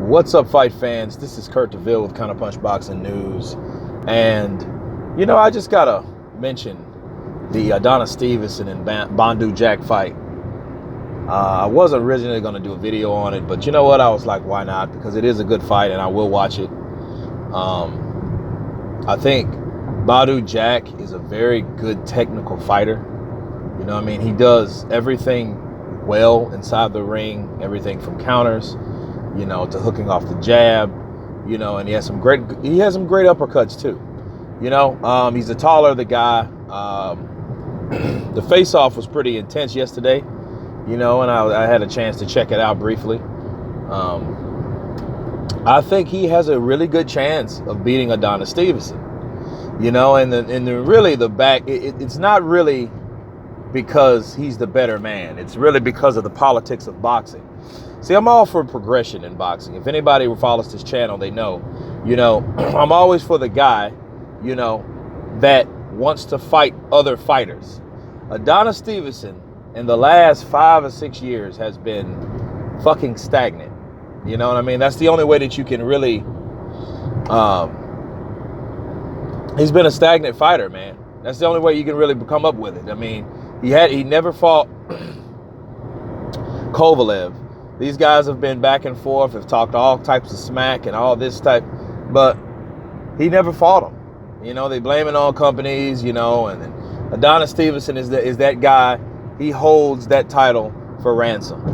What's up, fight fans? This is Kurt DeVille with Counterpunch Boxing News. And, I just got to mention the Adonis Stevenson and Badou Jack fight. I wasn't originally going to do a video on it, but you know what? I was like, why not? Because it is a good fight and I will watch it. I think Badou Jack is a very good technical fighter. He does everything well inside the ring, everything from counters, to hooking off the jab, and he has some great uppercuts too. He's a taller the guy. The face-off was pretty intense yesterday, and I had a chance to check it out briefly. I think he has a really good chance of beating Adonis Stevenson. It's not really because he's the better man. It's really because of the politics of boxing. See, I'm all for progression in boxing. If anybody who follows this channel, they know, I'm always for the guy, that wants to fight other fighters. Adonis Stevenson in the last 5 or 6 years has been fucking stagnant. You know what I mean? That's the only way that you can really, he's been a stagnant fighter, man. That's the only way you can really come up with it. I mean, he never fought Kovalev. These guys have been back and forth, have talked all types of smack and all this type, but he never fought them. They blame it on companies, and then Adonis Stevenson is that guy. He holds that title for ransom,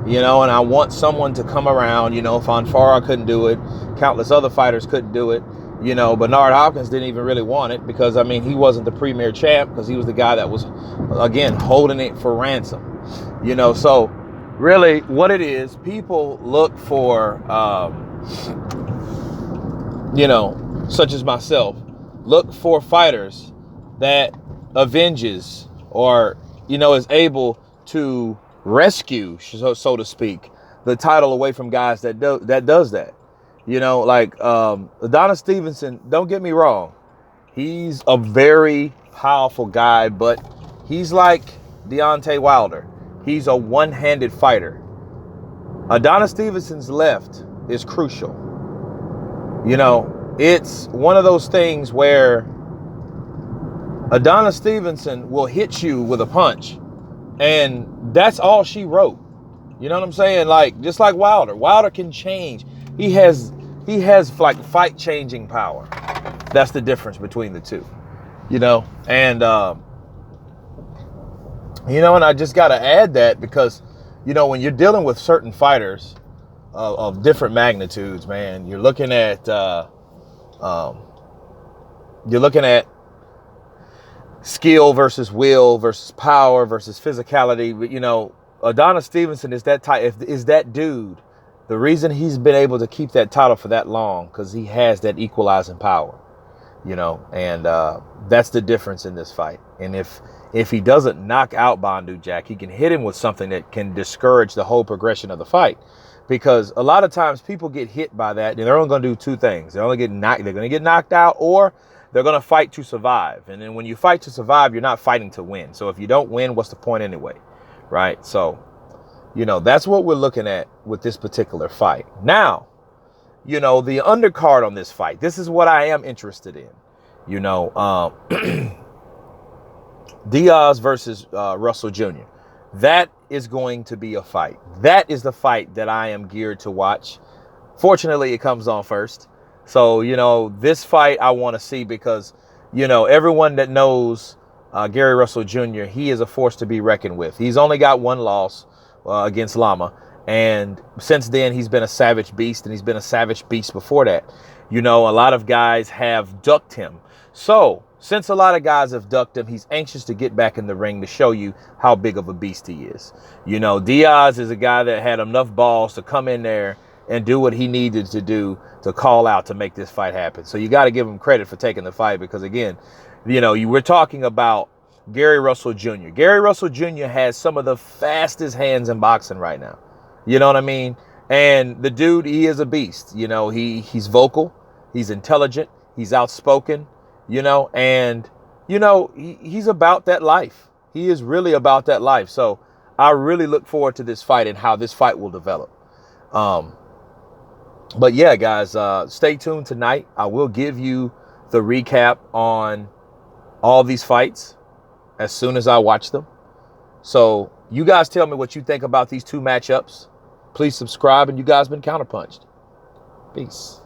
and I want someone to come around, Fonfara couldn't do it. Countless other fighters couldn't do it. Bernard Hopkins didn't even really want it because, he wasn't the premier champ because he was the guy that was, again, holding it for ransom. So really what it is, people look for, such as myself, look for fighters that avenges or, is able to rescue, so to speak, the title away from guys that does that. Adonis Stevenson, don't get me wrong, he's a very powerful guy, but he's like Deontay Wilder. He's a one-handed fighter. Adonis Stevenson's left is crucial. It's one of those things where Adonis Stevenson will hit you with a punch, and that's all she wrote. You know what I'm saying? Just like Wilder. Wilder can change. He has like fight-changing power. That's the difference between the two. And and I just got to add that because, when you're dealing with certain fighters of different magnitudes, man, you're looking at skill versus will versus power versus physicality. Adonis Stevenson is that type. Is that dude? The reason he's been able to keep that title for that long because he has that equalizing power. And that's the difference in this fight. And if he doesn't knock out Badou Jack, he can hit him with something that can discourage the whole progression of the fight. Because a lot of times people get hit by that, and they're only going to do two things. They're going to get knocked out, or they're going to fight to survive. And then when you fight to survive, you're not fighting to win. So if you don't win, what's the point anyway? Right? So, that's what we're looking at with this particular fight. Now, the undercard on this fight, this is what I am interested in. Diaz versus Russell Jr. That is going to be a fight. That is the fight that I am geared to watch. Fortunately, it comes on first. So, this fight I want to see because, everyone that knows Gary Russell Jr., he is a force to be reckoned with. He's only got one loss against Lama. And since then, he's been a savage beast, and he's been a savage beast before that. A lot of guys have ducked him. So, since a lot of guys have ducked him, he's anxious to get back in the ring to show you how big of a beast he is. Diaz is a guy that had enough balls to come in there and do what he needed to do to call out to make this fight happen. So you got to give him credit for taking the fight because, again, you were talking about Gary Russell Jr. Gary Russell Jr. has some of the fastest hands in boxing right now. You know what I mean? And the dude, he is a beast. He's vocal, he's intelligent, he's outspoken. And he's about that life. He is really about that life. So I really look forward to this fight and how this fight will develop. But yeah, guys, stay tuned tonight. I will give you the recap on all these fights as soon as I watch them. So you guys tell me what you think about these two matchups. Please subscribe, and you guys been counterpunched. Peace.